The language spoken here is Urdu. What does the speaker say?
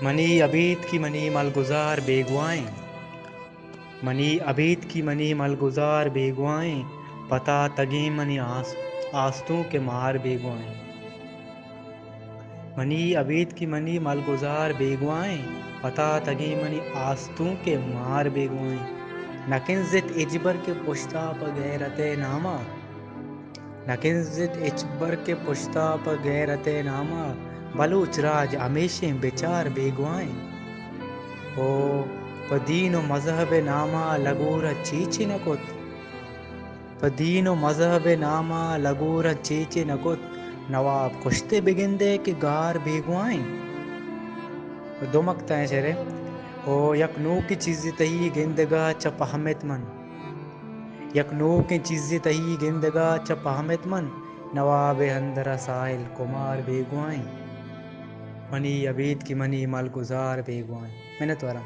منی عبید کی منی ملگزار بیگوائیں، منی عبید کی منی ملگزار بیگوائیں، پتہ تگیں منی آستوں کے مار بیگوائیں، منی عبید کی منی ملگزار بیگوائیں، پتہ تگیں منی آستوں کے مار بیگوائیں، نکنزت اجبر کے پشتا پہ غیرت نامہ، نکنزت اجبر کے پشتا پہ غیرت نامہ، بلوچ راج ہمیشہ بچار بیگوائیں، او پہ دین و مذہب نامہ لگورہ چیچی نکت، پہ دین و مذہب نامہ لگورہ چیچی نکت، نواب کشتے بگندے کہ گار بیگوائیں۔ دو مقطع ہیں شعر او یک نو کی چیزی تہی گندگا چپ ہمت من، یک نو کی چیزی تہی گندگا چپ ہمت من، نواب اندر سائل کمار بیگوائیں، منی عبید کی منی ملگزار بیگوائیں۔ محنت وارا